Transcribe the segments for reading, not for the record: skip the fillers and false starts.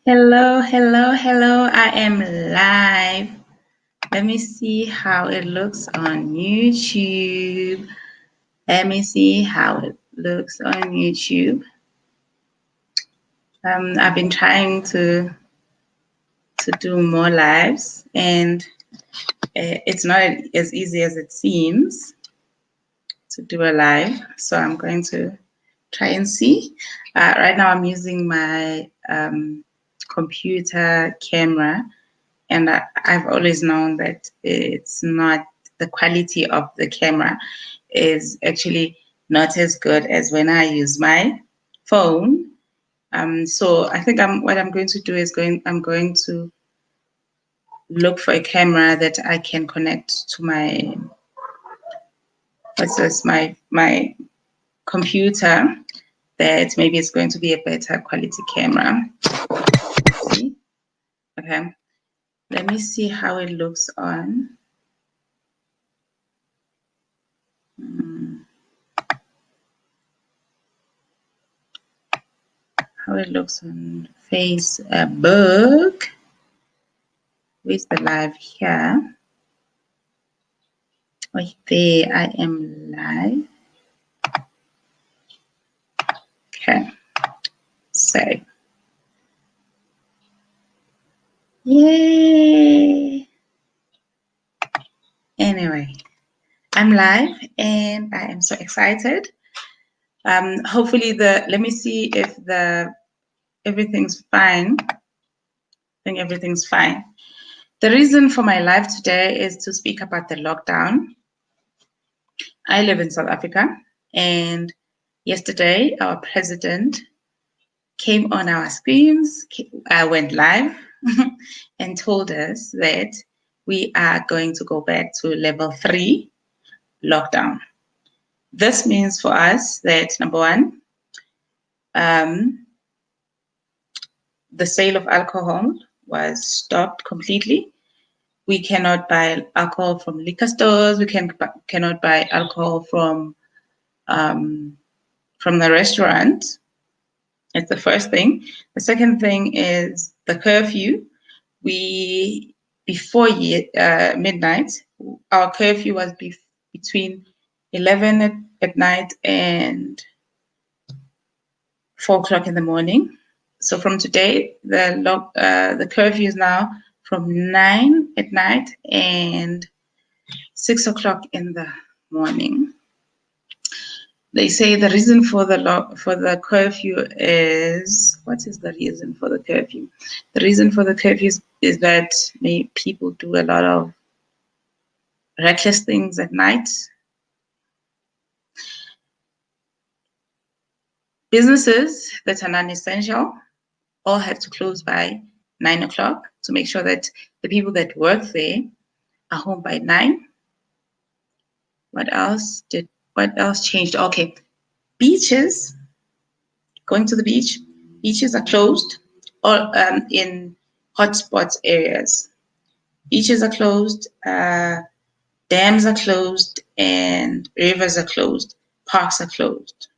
Hello, hello, hello. I am live. Let me see how it looks on YouTube. Let me see how it looks on YouTube. I've been trying to do more lives, and it's not as easy as it seems to do a live. So I'm going to try and see. Right now, I'm using my computer camera. And I've always known that it's not the quality of the camera is actually not as good as when I use my phone. So I think what I'm going to do is I'm going to look for a camera that I can connect to my my computer. That maybe it's going to be a better quality camera. See? Okay. Let me see how it looks on. How it looks on Facebook. Where's the live here? Oh, there I am live. Okay. So, yay. Anyway, I'm live and I am so excited. Hopefully let me see if everything's fine. I think everything's fine. The reason for my live today is to speak about the lockdown. I live in South Africa, and yesterday our president came on our screens, went live, and told us that we are going to go back to level 3 lockdown. This means for us that, number one, the sale of alcohol was stopped completely. We cannot buy alcohol from liquor stores. We cannot buy alcohol from the restaurant. It's the first thing. The second thing is the curfew. Before midnight, our curfew was between 11 at night and 4 o'clock in the morning. So from today, the curfew is now from 9 at night and 6 o'clock in the morning. They say the reason for the curfew is, what is the reason for the curfew? The reason for the curfew is that people do a lot of reckless things at night. Businesses that are non-essential all had to close by 9 o'clock to make sure that the people that work there are home by 9. What else changed? Okay, beaches, going to the beach. Beaches are closed, or in hotspot areas. Beaches are closed, dams are closed, and rivers are closed. Parks are closed,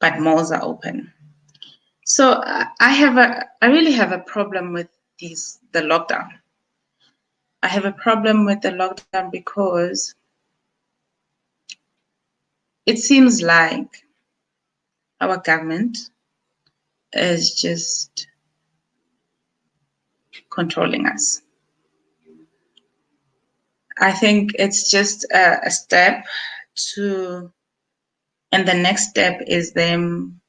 but malls are open. So I really have a problem with the lockdown. I have a problem with the lockdown because it seems like our government is just controlling us. I think it's just a step and the next step is them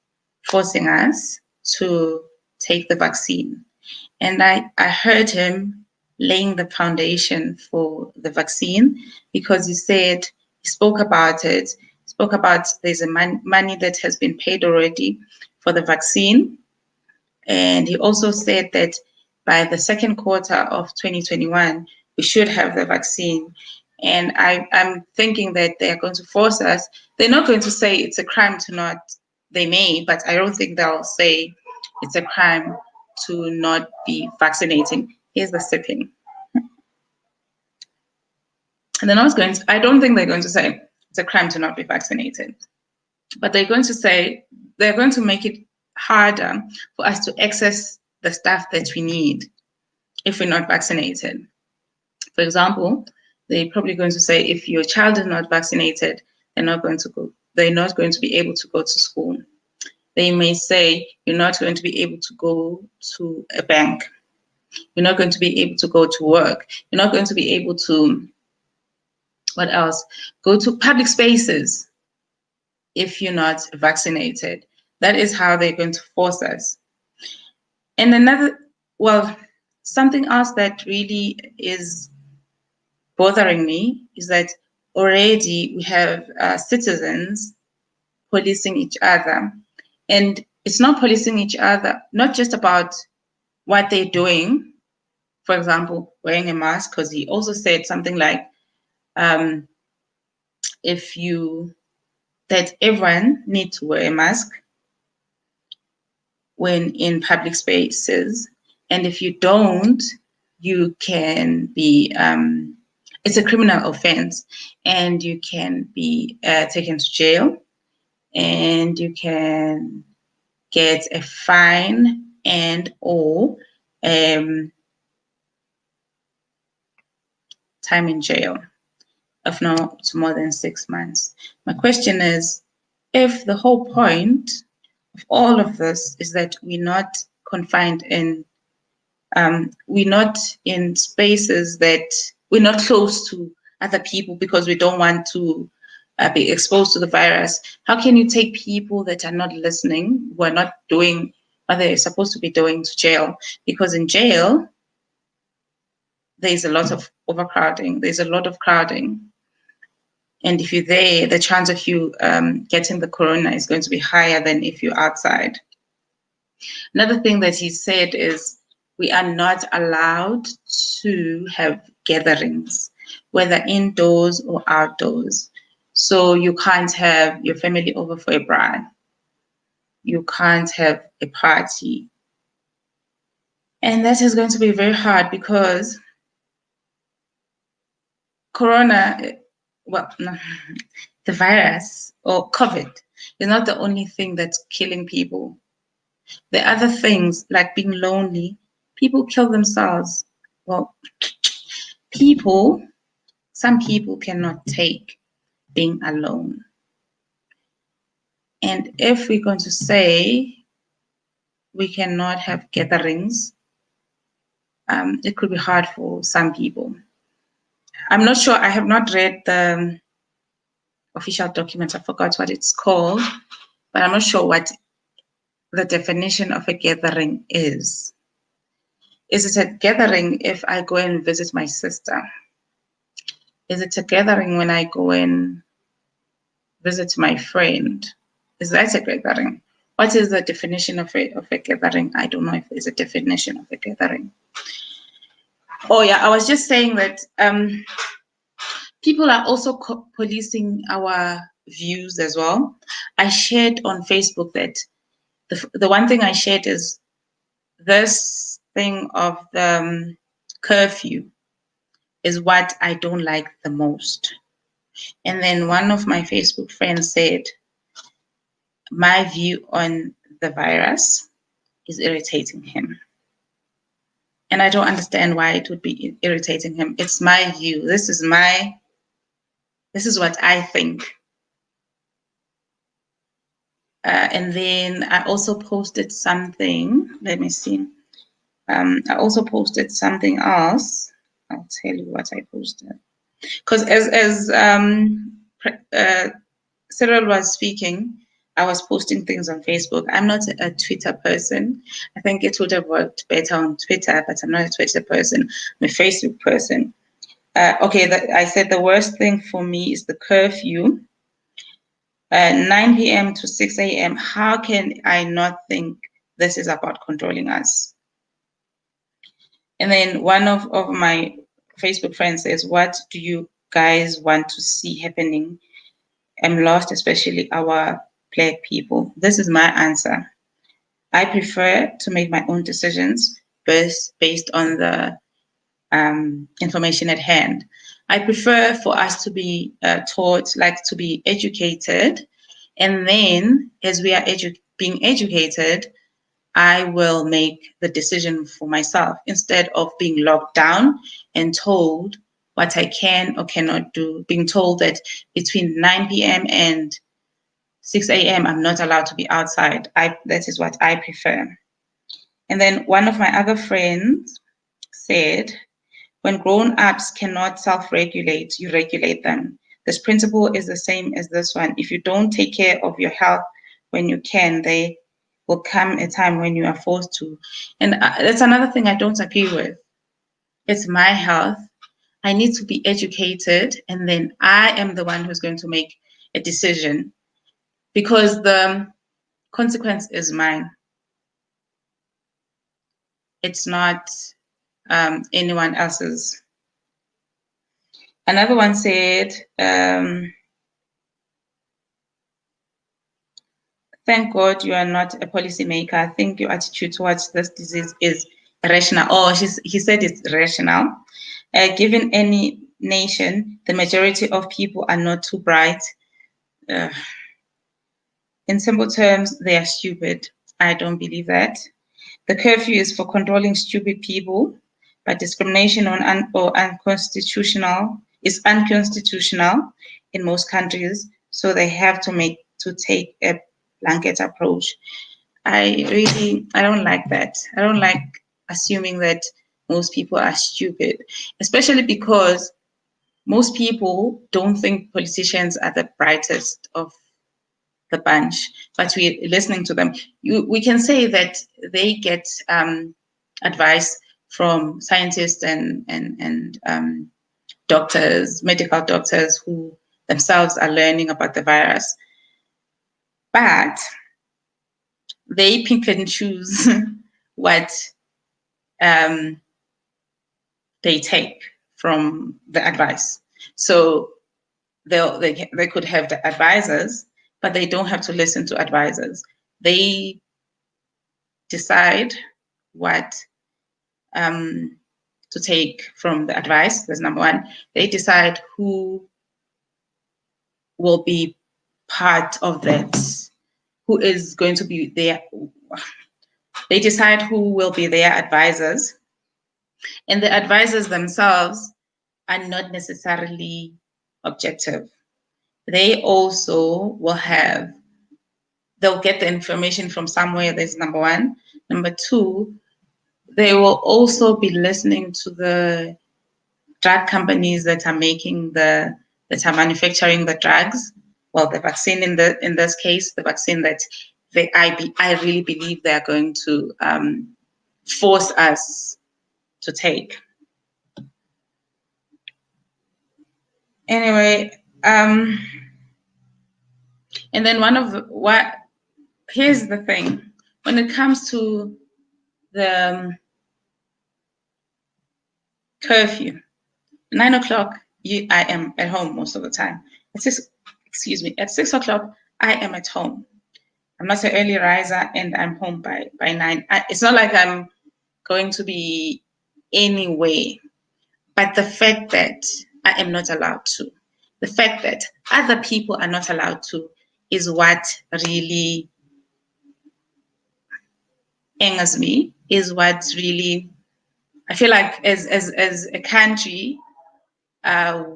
forcing us to take the vaccine. And I heard him laying the foundation for the vaccine because he spoke about there's a money that has been paid already for the vaccine. And he also said that by the second quarter of 2021, we should have the vaccine. And I'm thinking that they're going to force us. They're not going to say it's a crime to not, they may, but I don't think they'll say it's a crime to not be vaccinating. Here's the sipping. And I don't think they're going to say it's a crime to not be vaccinated. But they're going to make it harder for us to access the stuff that we need if we're not vaccinated. For example, they're probably going to say if your child is not vaccinated, they're not going to be able to go to school. They may say you're not going to be able to go to a bank. You're not going to be able to go to work. You're not going to be able to, what else? Go to public spaces if you're not vaccinated. That is how they're going to force us. And something else that really is bothering me is that already we have citizens policing each other. And it's not policing each other, not just about what they're doing, for example, wearing a mask, because he also said something like, that everyone needs to wear a mask when in public spaces. And if you don't, you can be, it's a criminal offense, and you can be taken to jail, and you can get a fine and or time in jail of not more than 6 months. My question is, if the whole point of all of this is that we're not confined in, we're not in spaces that we're not close to other people because we don't want to be exposed to the virus, how can you take people that are not listening, who are not doing what they're supposed to be doing, to jail? Because in jail, there's a lot of overcrowding, there's a lot of crowding. And if you're there, the chance of you getting the corona is going to be higher than if you're outside. Another thing that he said is we are not allowed to have gatherings, whether indoors or outdoors. So you can't have your family over for a braai. You can't have a party. And that is going to be very hard because corona, the virus or COVID is not the only thing that's killing people. The other things like being lonely, people kill themselves. Well, some people cannot take being alone. And if we're going to say we cannot have gatherings, it could be hard for some people. I'm not sure, I have not read the official document, I forgot what it's called, but I'm not sure what the definition of a gathering is. Is it a gathering if I go and visit my sister? Is it a gathering when I go and visit my friend? Is that a gathering? What is the definition of a gathering? I don't know if there's a definition of a gathering. Oh yeah, I was just saying that people are also policing our views as well. I shared on Facebook that the one thing I shared is this thing of the curfew is what I don't like the most. And then one of my Facebook friends said, my view on the virus is irritating him. And I don't understand why it would be irritating him. It's my view. This is what I think. And then I also posted something. Let me see. I also posted something else. I'll tell you what I posted. Because as Cyril was speaking, I was posting things on Facebook. I'm not a Twitter person. I think it would have worked better on Twitter, but I'm not a Twitter person. I'm a Facebook person. I said the worst thing for me is the curfew. 9 p.m. to 6 a.m. How can I not think this is about controlling us? And then one of my Facebook friends says, what do you guys want to see happening? I'm lost, especially our Black people. This is my answer. I prefer to make my own decisions based on the information at hand. I prefer for us to be taught, like to be educated. And then as we are being educated, I will make the decision for myself instead of being locked down and told what I can or cannot do, being told that between 9 p.m. and 6 a.m. I'm not allowed to be outside. That is what I prefer. And then one of my other friends said, when grown-ups cannot self-regulate, you regulate them. This principle is the same as this one. If you don't take care of your health when you can, there will come a time when you are forced to. And that's another thing I don't agree with. It's my health. I need to be educated, and then I am the one who's going to make a decision because the consequence is mine. It's not anyone else's. Another one said, thank God you are not a policymaker. I think your attitude towards this disease is rational. Oh, he said it's rational. Given any nation, the majority of people are not too bright. In simple terms, they are stupid. I don't believe that. The curfew is for controlling stupid people, but discrimination or unconstitutional is unconstitutional in most countries, so they have to take a blanket approach. I don't like that. I don't like assuming that most people are stupid, especially because most people don't think politicians are the brightest of the bunch, but we're listening to them. We can say that they get advice from scientists and doctors, medical doctors who themselves are learning about the virus. But they pick and choose what they take from the advice. So they could have the advisors, but they don't have to listen to advisors. They decide what to take from the advice. That's number one. They decide who will be part of that, who is going to be there. They decide who will be their advisors. And the advisors themselves are not necessarily objective. They also they'll get the information from somewhere. That's number one. Number two, they will also be listening to the drug companies that are manufacturing the drugs. Well, the vaccine in this case, the vaccine that I really believe they are going to force us to take. Anyway, and then here's the thing. When it comes to the curfew, 9 o'clock, I am at home most of the time. At 6 o'clock, I am at home. I'm not an early riser, and I'm home by 9. It's not like I'm going to be anywhere, but the fact that I am not allowed to, the fact that other people are not allowed to, is what really angers me. Is what really I feel like as a country,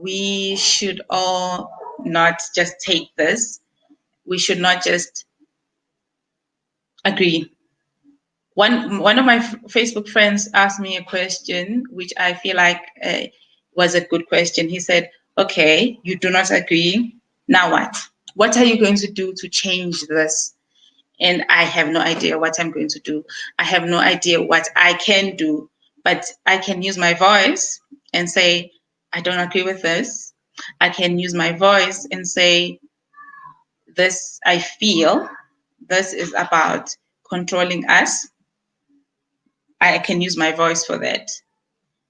we should all not just take this. We should not just agree. One of my Facebook friends asked me a question, which I feel like was a good question. He said, "Okay, you do not agree. Now what? What are you going to do to change this?" And I have no idea what I'm going to do. I have no idea what I can do, but I can use my voice and say, I don't agree with this. I can use my voice and say, this, I feel this is about controlling us. I can use my voice for that.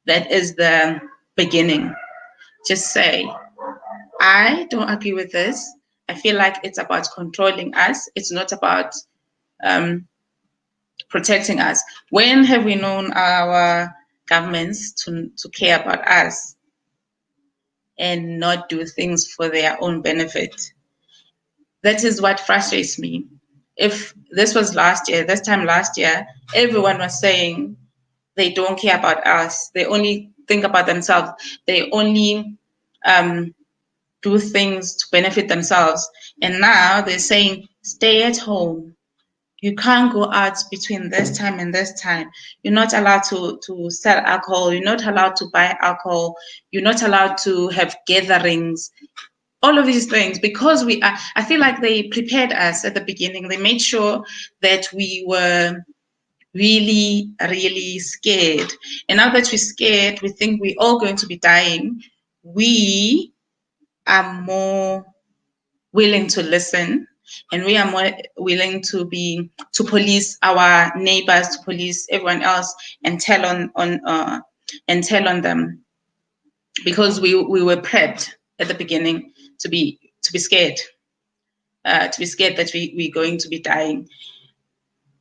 That is the beginning. Just say, I don't agree with this. I feel like it's about controlling us. It's not about protecting us. When have we known our governments to care about us and not do things for their own benefit? That is what frustrates me. if this was last year, this time last year, everyone was saying they don't care about us. They only think about themselves. They only do things to benefit themselves. And now they're saying, stay at home. You can't go out between this time and this time. You're not allowed to sell alcohol. You're not allowed to buy alcohol. You're not allowed to have gatherings. All of these things, because I feel like they prepared us at the beginning. They made sure that we were really, really scared. And now that we're scared, we think we're all going to be dying. We are more willing to listen, and we are more willing to police our neighbors, to police everyone else, and tell on them, because we were prepped at the beginning to be scared, that we're going to be dying.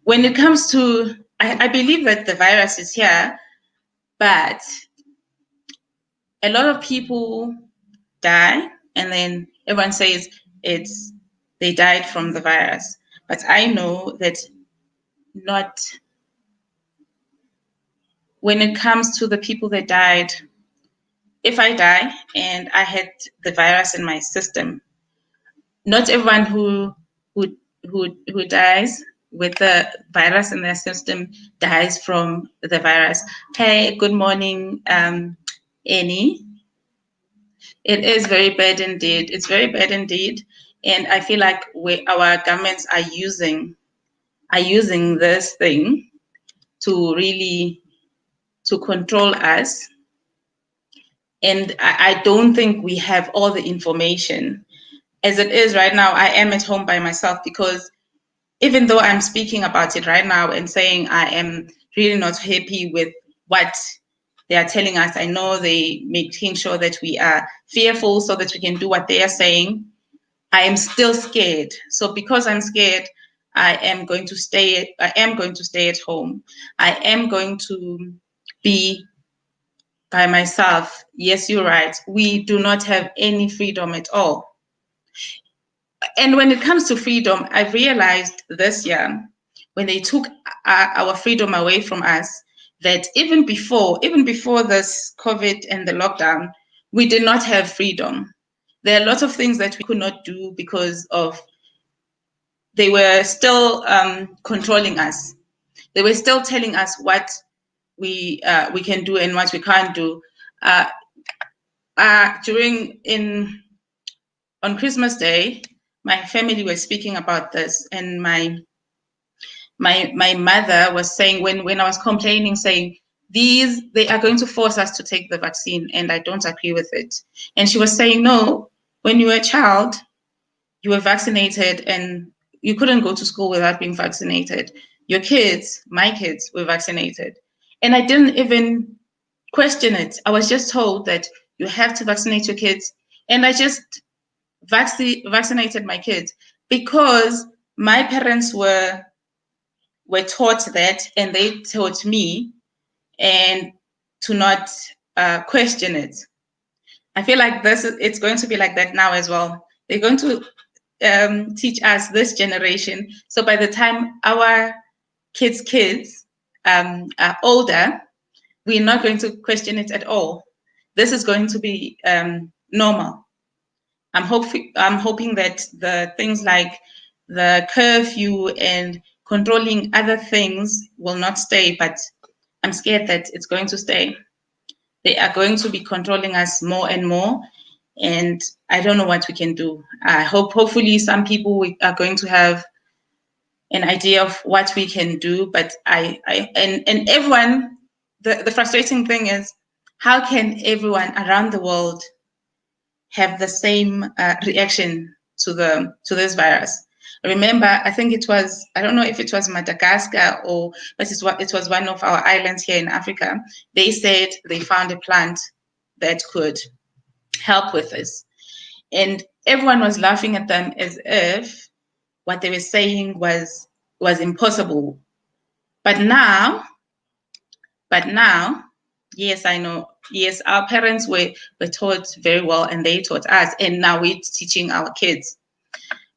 When it comes to, I believe that the virus is here, but a lot of people die, and then everyone says they died from the virus. But I know that not. When it comes to the people that died, if I die and I had the virus in my system, not everyone who dies with the virus in their system dies from the virus. Hey, good morning, Annie. It is very bad indeed. It's very bad indeed. And I feel like our governments are using this thing to really control us. And I don't think we have all the information. As it is right now, I am at home by myself, because even though I'm speaking about it right now and saying I am really not happy with what they are telling us, I know they making sure that we are fearful so that we can do what they are saying. I am still scared. So because I'm scared, I am going to stay at home. I am going to be by myself. Yes, you're right. We do not have any freedom at all. And when it comes to freedom, I've realized this year, when they took our freedom away from us, that even before this COVID and the lockdown, we did not have freedom. There are lots of things that we could not do because of they were still controlling us. They were still telling us what we can do and what we can't do. On Christmas Day, my family was speaking about this, and my mother was saying, when I was complaining, saying they are going to force us to take the vaccine, and I don't agree with it. And she was saying, no, when you were a child, you were vaccinated, and you couldn't go to school without being vaccinated. Your kids, my kids, were vaccinated, and I didn't even question it. I was just told that you have to vaccinate your kids, and I just vaccinated my kids, because my parents were taught that, and they taught me, and to not question it. I feel like it's going to be like that now as well. They're going to teach us, this generation, so by the time our kids are older, we're not going to question it at all. This is going to be normal. I'm hoping that the things like the curfew and controlling other things will not stay, but I'm scared that it's going to stay. They are going to be controlling us more and more, and I don't know what we can do. Hopefully some people are going to have an idea of what we can do, but and everyone, the frustrating thing is, how can everyone around the world have the same reaction to this virus? Remember, I think it was, I don't know if it was Madagascar but it was one of our islands here in Africa. They said they found a plant that could help with this, and everyone was laughing at them as if what they were saying was impossible. But now, yes, I know. Yes, our parents were taught very well, and they taught us, and now we're teaching our kids.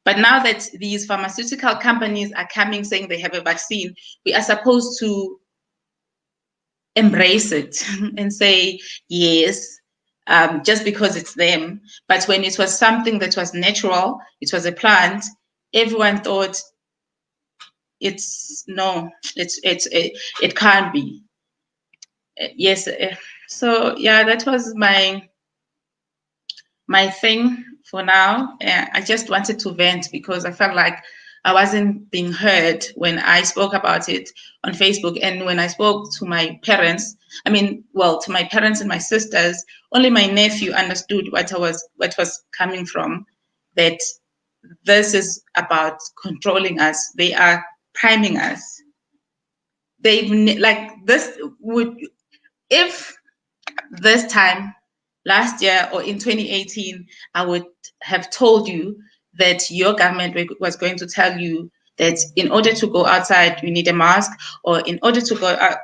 But now that these pharmaceutical companies are coming saying they have a vaccine, we are supposed to embrace it and say yes, just because it's them. But when it was something that was natural, it was a plant, everyone thought it can't be. Yes. So yeah, that was my thing for now. I just wanted to vent because I felt like I wasn't being heard when I spoke about it on Facebook. And when I spoke to my parents, to my parents and my sisters, only my nephew understood what was coming from, that this is about controlling us. They are priming us. Like this would, if this time last year or in 2018, I would have told you that your government was going to tell you that in order to go outside, you need a mask, or in order to go out,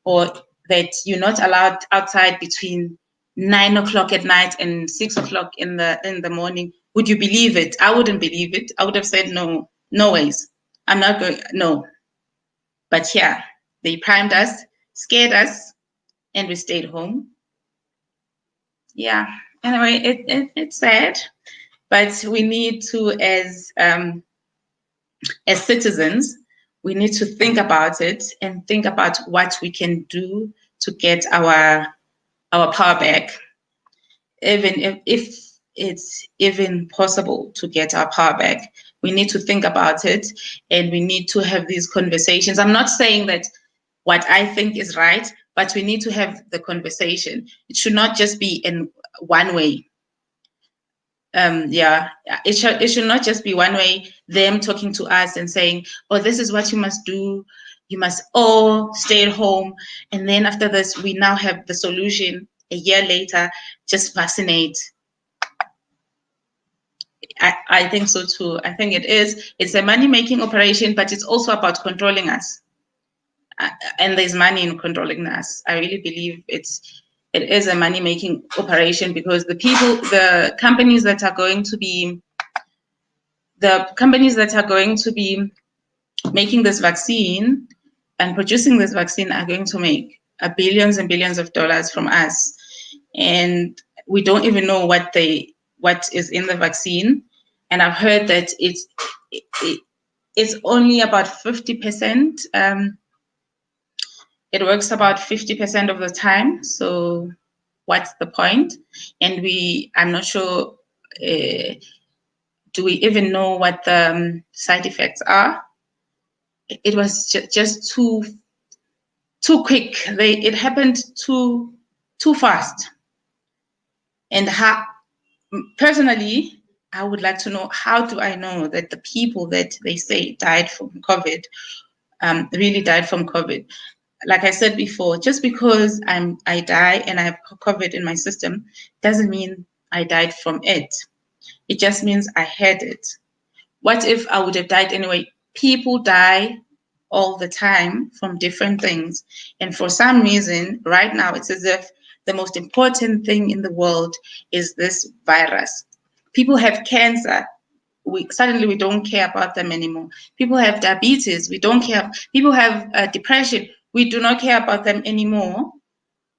or that you're not allowed outside between 9 o'clock at night and 6 o'clock in the morning. Would you believe it? I wouldn't believe it. I would have said no, no ways. I'm not going. No. But yeah, they primed us, scared us, and we stayed home. Yeah. Anyway, it's sad, but we need to, as citizens, we need to think about it and think about what we can do to get our power back, even if it's even possible to get our power back. We need to think about it, and we need to have these conversations. I'm not saying that what I think is right, but we need to have the conversation. It should not just be in one way. It should not just be one way, them talking to us and saying, oh, this is what you must do, you must all stay at home, and then after this we now have the solution a year later, just vaccinate. I think so too. I think it's a money-making operation, but it's also about controlling us, and there's money in controlling us. I really believe it is a money-making operation, because the companies that are going to be making this vaccine and producing this vaccine are going to make billions and billions of dollars from us, and we don't even know what is in the vaccine. And I've heard that it's only about 50%. It works about 50% of the time. So what's the point? And I'm not sure. Do we even know what the side effects are? It was just too quick. It happened too fast. And personally, I would like to know, how do I know that the people that they say died from COVID really died from COVID? Like I said before, just because I die and I have COVID in my system doesn't mean I died from it. It just means I had it. What if I would have died anyway? People die all the time from different things. And for some reason, right now, it's as if the most important thing in the world is this virus. People have cancer. Suddenly we don't care about them anymore. People have diabetes. We don't care. People have depression. We do not care about them anymore.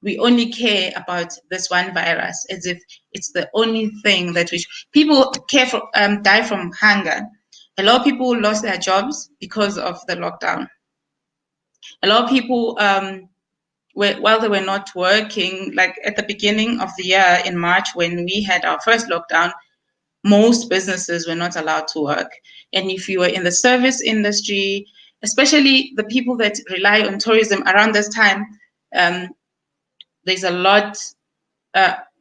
We only care about this one virus, as if it's the only thing that people care for. Die from hunger. A lot of people lost their jobs because of the lockdown. A lot of people, while they were not working, like at the beginning of the year in March when we had our first lockdown, most businesses were not allowed to work. And if you were in the service industry, especially the people that rely on tourism around this time, there's a lot.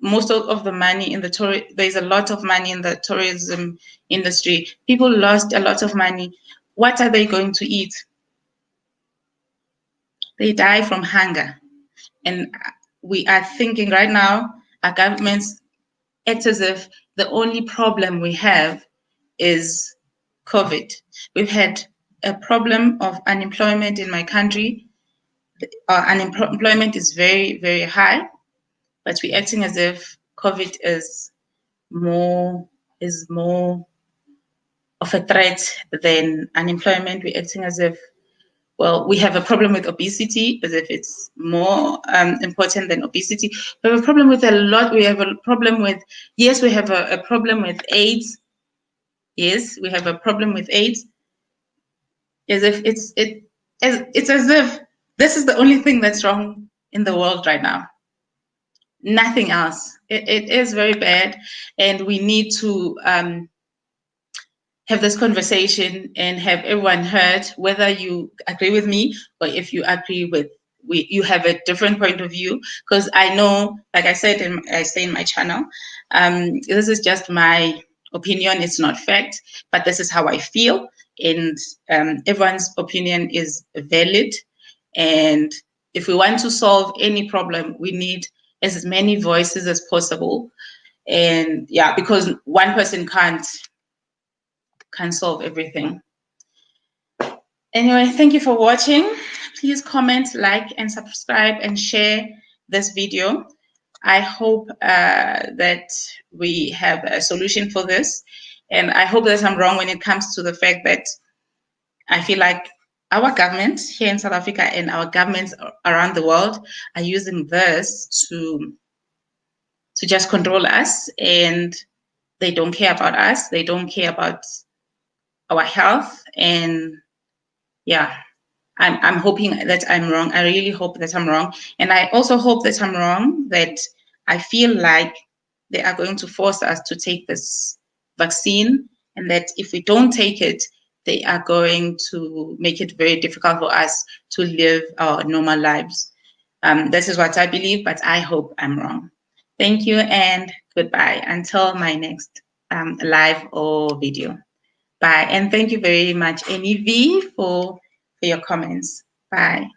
Most of the money in there's a lot of money in the tourism industry. People lost a lot of money. What are they going to eat? They die from hunger. And we are thinking right now, our governments act as if the only problem we have is COVID. We've had a problem of unemployment in my country. Unemployment is very, very high, but we're acting as if COVID is more of a threat than unemployment. We're acting as if, well, we have a problem with obesity, as if it's more important than obesity. We have a problem with a lot. We have a problem with, yes, we have a problem with AIDS. Yes, we have a problem with AIDS. As if it's as if this is the only thing that's wrong in the world right now. Nothing else. It is very bad, and we need to have this conversation and have everyone heard, whether you agree with me or if you agree with you have a different point of view. Because I know, like I said, I say in my channel, this is just my opinion. It's not fact, but this is how I feel, and everyone's opinion is valid. And if we want to solve any problem, we need as many voices as possible. And yeah, because one person can't solve everything. Anyway, thank you for watching. Please comment, like, and subscribe and share this video. I hope that we have a solution for this. And I hope that I'm wrong when it comes to the fact that I feel like our government here in South Africa and our governments around the world are using this to just control us, and they don't care about us. They don't care about our health. And yeah, I'm hoping that I'm wrong. I really hope that I'm wrong. And I also hope that I'm wrong, that I feel like they are going to force us to take this vaccine, and that if we don't take it, they are going to make it very difficult for us to live our normal lives. This is what I believe, but I hope I'm wrong. Thank you and goodbye until my next live or video. Bye. And thank you very much, NEV, for your comments. Bye.